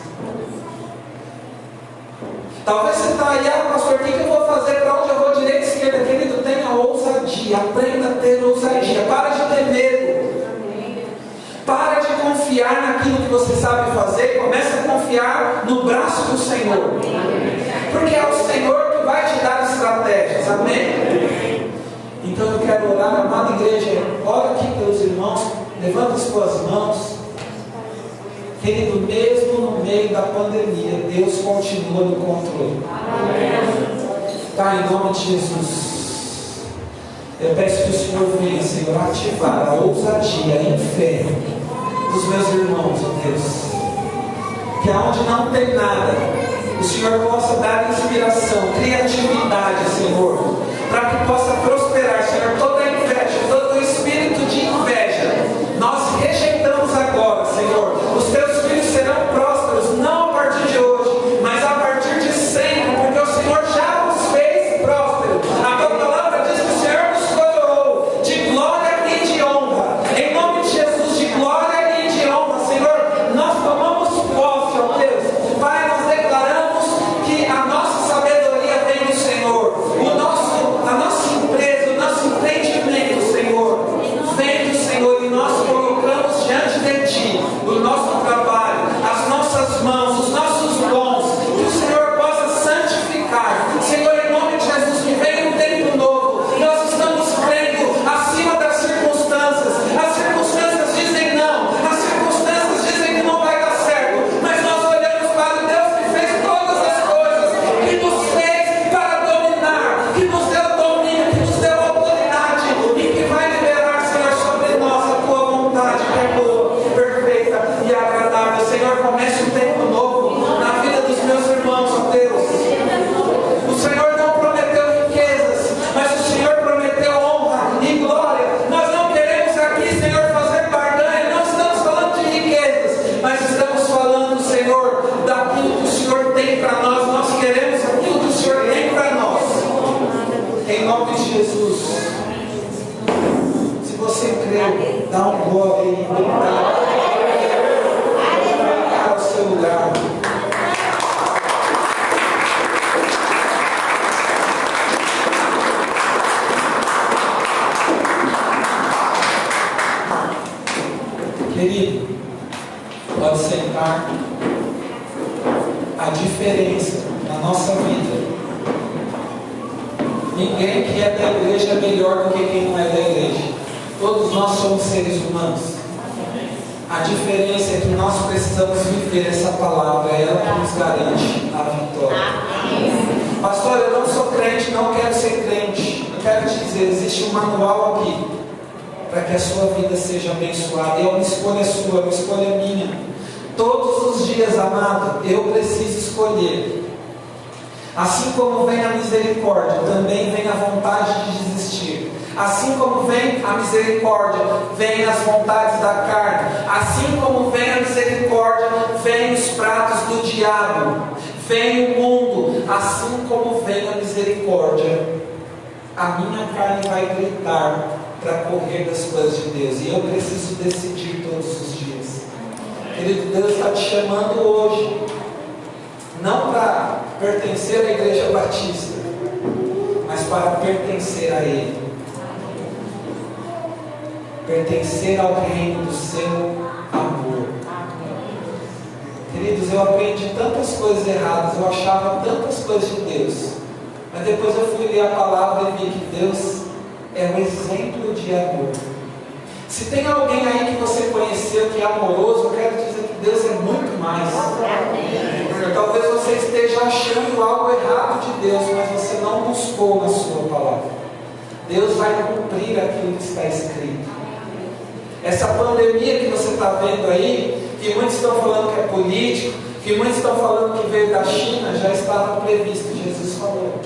Speaker 1: Talvez você está aí, pastor, o que eu vou fazer? Para onde eu vou? Direita, esquerda? Querido, tenha ousadia, aprenda a ter ousadia. Para de ter medo. Para de confiar naquilo que você sabe fazer. Comece a confiar no braço do Senhor. Porque é o Senhor que vai te dar estratégias. Amém? Então eu quero orar, amada igreja. Ora aqui pelos irmãos. Levanta as suas mãos. Querido, mesmo no meio da pandemia, Deus continua no controle. Pai, em nome de Jesus, eu peço que o Senhor venha, Senhor, ativar a ousadia e fé dos meus irmãos, ó Deus. Que aonde não tem nada, o Senhor possa dar inspiração, criatividade, Senhor, para que possa prosperar, Senhor, toda a inveja, todo o espírito de inveja. Nós rejeitamos agora, Senhor. Os teus filhos serão prósperos, não a partir de hoje, mas a partir de sempre, porque o Senhor já nos fez prósperos. A tua palavra diz que o Senhor nos coroou de glória e de honra. Em nome de Jesus, de glória e de honra, Senhor, nós tomamos posse, ó Deus. Pai, nós declaramos que a nossa sabedoria vem do Senhor. A nossa empresa, o nosso empreendimento, Senhor, vem do Senhor, e nós colocamos diante de Ti o nosso trabalho, as nossas mãos, os nossos dons, que o Senhor possa santificar, Senhor, em nome de Jesus, que venha um tempo novo. Nós estamos crendo acima das circunstâncias. As circunstâncias dizem não, as circunstâncias dizem que não vai dar certo, mas nós olhamos para o Deus que fez todas as coisas, que nos fez para dominar, que nos deu domínio, que nos deu autoridade e que vai liberar, Senhor, sobre nós a tua vontade, que é boa, perfeita e agradável. Senhor, comece um tempo novo na vida dos meus irmãos, ó Deus. O Senhor não prometeu riquezas, mas o Senhor prometeu honra e glória. Nós não queremos aqui, Senhor, fazer barganha. Não estamos falando de riquezas, mas estamos falando, Senhor, daquilo que o Senhor tem para nós. Nós queremos aquilo que o Senhor tem para nós. Em nome de Jesus. Se você crê, dá um glória aí. Para o seu lugar. Querido, pode sentar. A diferença na nossa vida. Ninguém que é da igreja é melhor do que quem não é da igreja. Todos nós somos seres humanos. A diferença é que nós precisamos viver essa palavra, é ela que nos garante a vitória. Pastor, eu não sou crente, não quero ser crente. Eu quero te dizer, existe um manual aqui para que a sua vida seja abençoada. É uma escolha sua, é uma escolha minha. Todos os dias, amado, eu preciso escolher. Assim como vem a misericórdia, também vem a vontade de desistir. Assim como vem a misericórdia, vem as vontades da carne. Assim como vem a misericórdia, vem os pratos do diabo, vem o mundo. Assim como vem a misericórdia, a minha carne vai gritar para correr das coisas de Deus. E eu preciso decidir todos os dias. Querido, Deus está te chamando hoje, não para pertencer à Igreja Batista, mas para pertencer a Ele. Pertencer ao reino do seu amor. Queridos, eu aprendi tantas coisas erradas, eu achava tantas coisas de Deus, mas depois eu fui ler a palavra e vi que Deus é um exemplo de amor. Se tem alguém aí que você conheceu que é amoroso, eu quero dizer que Deus é muito mais. Talvez você esteja achando algo errado de Deus, mas você não buscou na sua palavra. Deus vai cumprir aquilo que está escrito. Essa pandemia que você está vendo aí, que muitos estão falando que é político, que muitos estão falando que veio da China, já estava previsto, Jesus falou.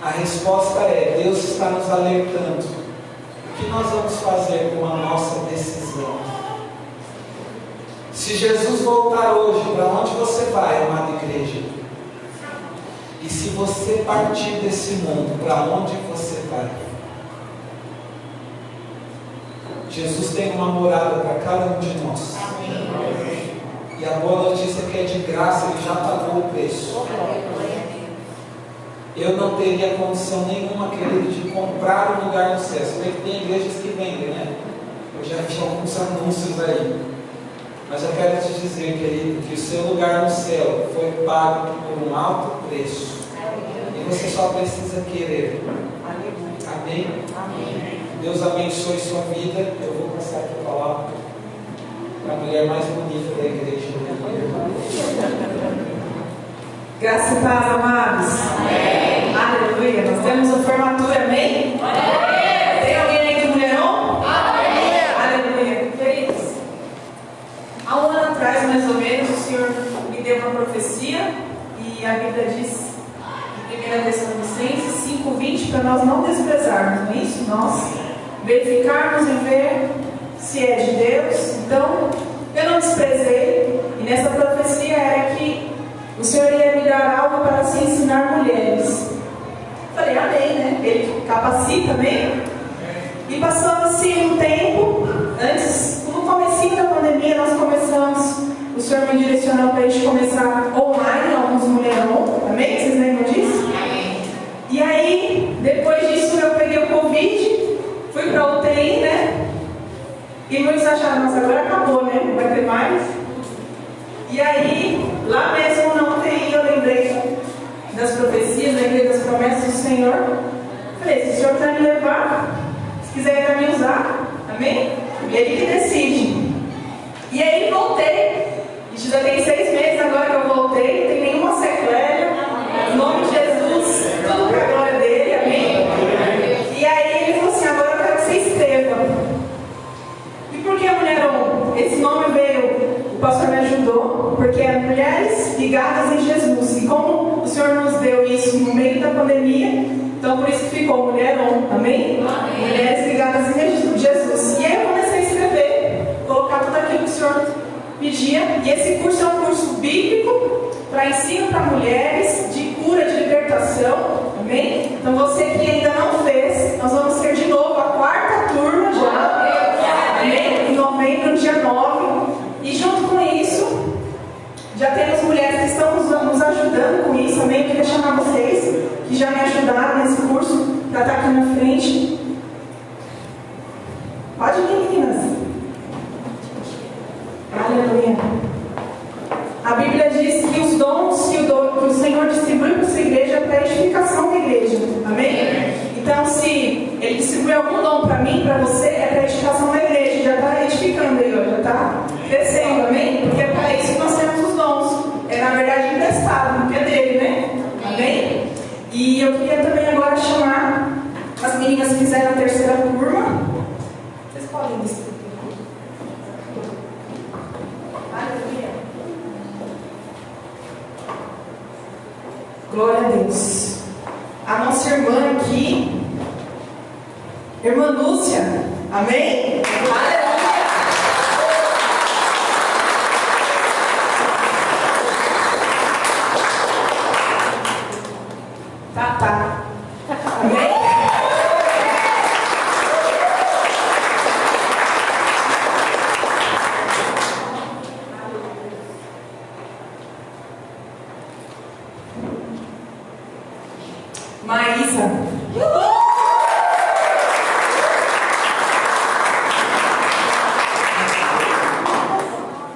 Speaker 1: A resposta é: Deus está nos alertando. O que nós vamos fazer com a nossa decisão? Se Jesus voltar hoje, para onde você vai, amada igreja? E se você partir desse mundo, para onde você vai? Jesus tem uma morada para cada um de nós. Amém. E a boa notícia é que é de graça, Ele já pagou o preço. Eu não teria condição nenhuma, querido, de comprar um lugar no céu. Você vê que tem igrejas que vendem, né? Eu já vi alguns anúncios aí. Mas eu quero te dizer, querido, que o seu lugar no céu foi pago por um alto preço. E você só precisa querer. Amém? Amém. Deus abençoe sua vida. Eu vou passar aqui a palavra para a mulher mais bonita da igreja.
Speaker 2: Graça e paz, amados. Amém. Aleluia. Nós temos a formatura, amém? Amém. Tem alguém aí de mulherão? Amém. Aleluia. Queridos, há um ano atrás, mais ou menos, o Senhor me deu uma profecia e a Bíblia diz em 1 Tessalonicenses 5:20 para nós não desprezarmos, não é isso? Nós verificarmos e ver se é de Deus. Então, eu não desprezei, e nessa profecia era que o Senhor ia me dar algo para se ensinar mulheres. Falei, amém, né? Ele capacita, amém? E passou-se um tempo, antes, no comecinho da pandemia, nós começamos, o Senhor me direcionou para a gente começar online, alguns mulherão, amém? Vocês lembram disso? E aí, depois disso, eu peguei o Covid, fui para a UTI, né? E muitos acharam, nossa, agora acabou, né? Não vai ter mais. E aí, lá mesmo na UTI, eu lembrei das profecias, lembrei das promessas do Senhor. Falei, se o Senhor vai me levar, se quiser me usar, amém? Ele que decide. E aí voltei. Isso já tem 6 meses agora que eu voltei, não tem nenhuma sequela. Em nome de Jesus, tudo para a glória dele, amém? E aí ele falou assim, agora eu quero que você escreva. E por que mulherão? Esse nome veio, o pastor me ajudou, porque é mulheres ligadas em Jesus. E como o Senhor nos deu isso no meio da pandemia, então por isso que ficou mulherão, amém? Amém. Mulheres ligadas em Jesus. E aí eu comecei a escrever, colocar tudo aquilo que o Senhor pedia. E esse curso é um curso bíblico para ensino para mulheres, de cura, de libertação, amém? Então você que ainda não fez, nós vamos ter de novo a 4ª turma já, amém? Em novembro, dia 9. E junto com isso, já temos mulheres que estão nos ajudando com isso, amém? Eu queria chamar vocês que já me ajudaram nesse curso para estar aqui na frente. Pode vir, meninas. Aleluia. A Bíblia diz que os dons que o Senhor distribui para essa igreja é para a edificação da igreja, amém? Então, se Ele distribui algum dom para mim, para você, é para a edificação da igreja. Já está edificando aí, já está crescendo, amém? Porque é para isso que nós temos os dons. É na verdade emprestado, porque é dele, né? Amém? E eu queria também agora chamar as meninas que fizeram a 3ª turma. Vocês podem distribuir. Aleluia. Glória a Deus. A nossa irmã aqui, irmã Lúcia, amém? Aleluia. Tá. Amém? Maísa.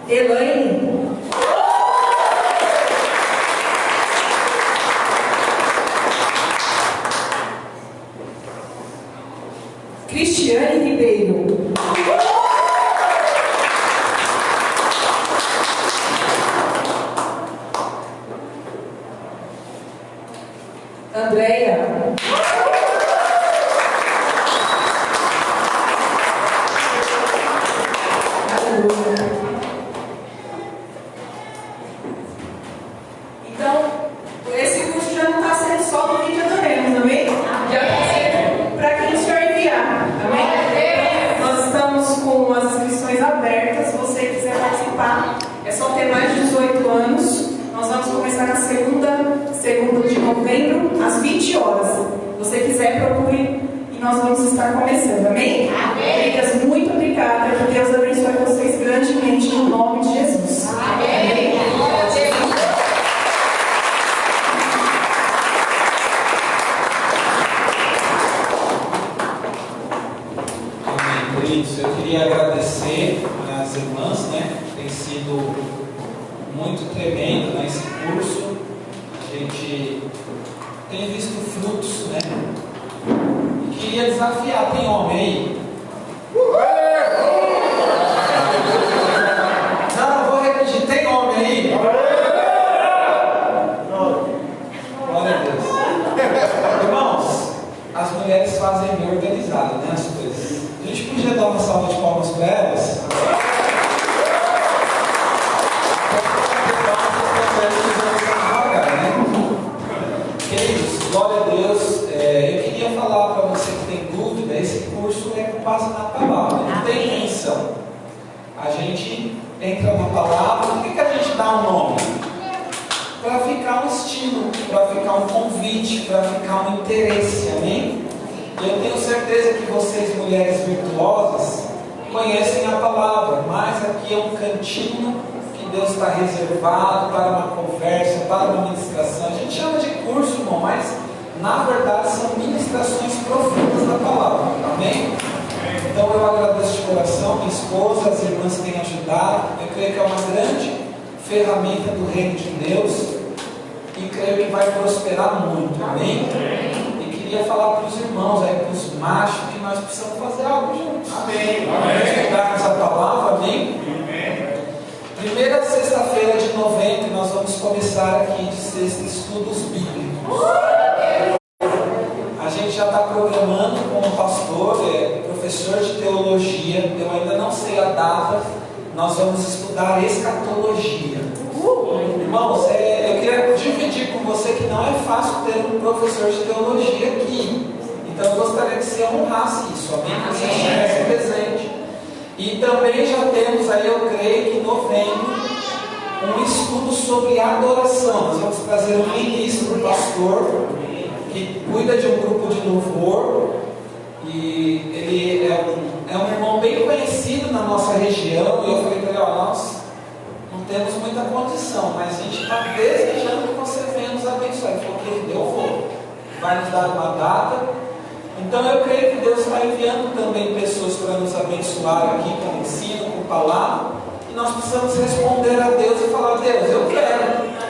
Speaker 2: Elaine. Cristiane Ribeiro. Andréia. Aleluia. Então, esse curso já não está sendo só do vídeo adoremos, amém? Já está sendo para quem o Senhor enviar, amém? Nós estamos com as inscrições abertas. Se você quiser participar, é só ter mais de 18 anos. Nós vamos começar na segunda de novembro, às 20 horas. Se você quiser, procure e nós vamos estar começando, amém? Queridas, muito obrigada. Que Deus abençoe vocês grandemente no nome de Jesus. Amém.
Speaker 1: Queridos, eu queria agradecer às irmãs, né? Tem sido muito tremendo, né, esse curso. A gente tem visto frutos, né? E queria desafiar, tem homem aí? Não, vou repetir, tem homem aí? Glória a Deus. Irmãos, as mulheres fazem bem organizado, né, as coisas. A gente podia dar uma salva de palmas para elas? Queridos, glória a Deus. Eu queria falar para você que tem dúvida, esse curso é com base na palavra, não tem menção. A gente entra na palavra. Por que a gente dá um nome? Para ficar um estilo, para ficar um convite, para ficar um interesse, amém? Eu tenho certeza que vocês, mulheres virtuosas, conhecem a palavra, mas aqui é um cantinho que Deus está reservado para uma conversa, para uma ministração. A gente chama de curso, irmão, mas na verdade são ministrações profundas da palavra, amém? Então eu agradeço de coração, minha esposa, as irmãs têm ajudado. Eu creio que é uma grande ferramenta do reino de Deus e creio que vai prosperar muito, amém? Queria falar para os irmãos, para os machos, que nós precisamos fazer algo juntos. Amém. Estudarmos a palavra, amém? Primeira sexta-feira de novembro, nós vamos começar aqui de sexta estudos bíblicos. A gente já está programando com o pastor, professor de teologia. Eu ainda não sei a data. Nós vamos estudar escatologia. Irmãos, eu queria dividir com você que não é fácil ter um professor de teologia aqui. Então eu gostaria que você honrasse isso, amém? Que você estivesse presente. E também já temos aí, eu creio que em novembro, um estudo sobre adoração. Nós vamos trazer um ministro, um pastor, que cuida de um grupo de louvor. E ele é um irmão bem conhecido na nossa região. E eu falei para ele, nós não temos muita condição, mas a gente está desejando que você venha nos abençoar. Ele falou, querido, eu vou. Vai nos dar uma data. Então eu creio que Deus está enviando também pessoas para nos abençoar aqui com ensino, com palavra. E nós precisamos responder a Deus e falar, Deus, eu quero.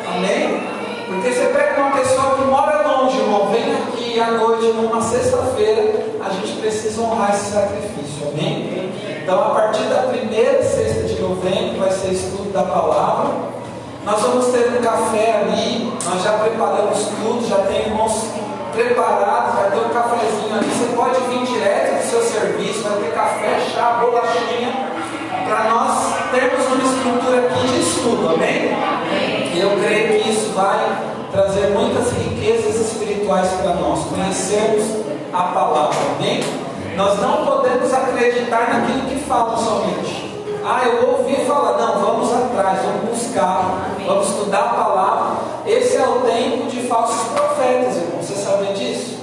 Speaker 1: Amém? Porque você pega uma pessoa que mora longe, irmão, vem aqui à noite, numa sexta-feira, a gente precisa honrar esse sacrifício. Amém? Então, a partir da primeira sexta de novembro, vai ser estudo da palavra. Nós vamos ter um café ali, nós já preparamos tudo, já tem irmãos preparados, vai ter um cafezinho ali. Você pode vir direto do seu serviço, vai ter café, chá, bolachinha, para nós termos uma estrutura aqui de estudo, amém? E eu creio que isso vai trazer muitas riquezas espirituais para nós, conhecermos a palavra, amém? Nós não podemos acreditar naquilo que falam somente. Eu ouvi falar, não, vamos atrás, vamos buscar, vamos estudar a palavra. Esse é o tempo de falsos profetas, irmão, você sabia disso?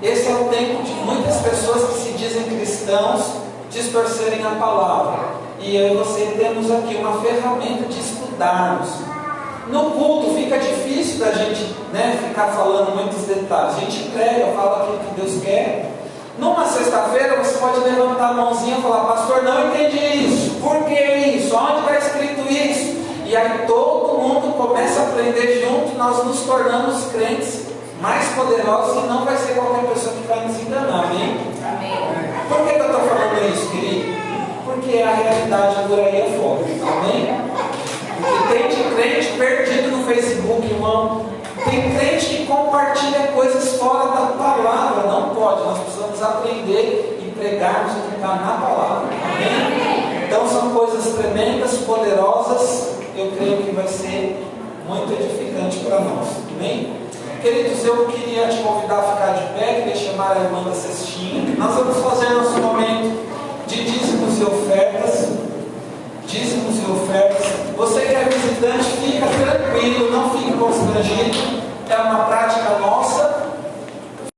Speaker 1: Esse é o tempo de muitas pessoas que se dizem cristãos distorcerem a palavra. E eu e você temos aqui uma ferramenta de estudarmos. No culto fica difícil da gente ficar falando muitos detalhes. A gente prega, fala aquilo que Deus quer. Numa sexta-feira você pode levantar a mãozinha e falar, pastor, não entendi isso. Por que isso? Onde está escrito isso? E aí todo mundo começa a aprender junto, nós nos tornamos crentes mais poderosos e não vai ser qualquer pessoa que vai nos enganar, amém? Por que eu estou falando isso, querido? Porque a realidade por aí é fora, amém? Porque tem de crente perdido no Facebook, irmão, Tem crente que compartilha coisas fora da palavra. Não pode, nós precisamos aprender e pregarmos o que está na palavra. Amém? Então são coisas tremendas, poderosas. Eu creio que vai ser muito edificante para nós. Amém? Queridos, eu queria te convidar a ficar de pé, queria chamar a irmã da cestinha. Nós vamos fazer nosso momento de dízimos e ofertas. Dízimos e ofertas. Você que é visitante, fica tranquilo, não fique constrangido. É uma prática nossa.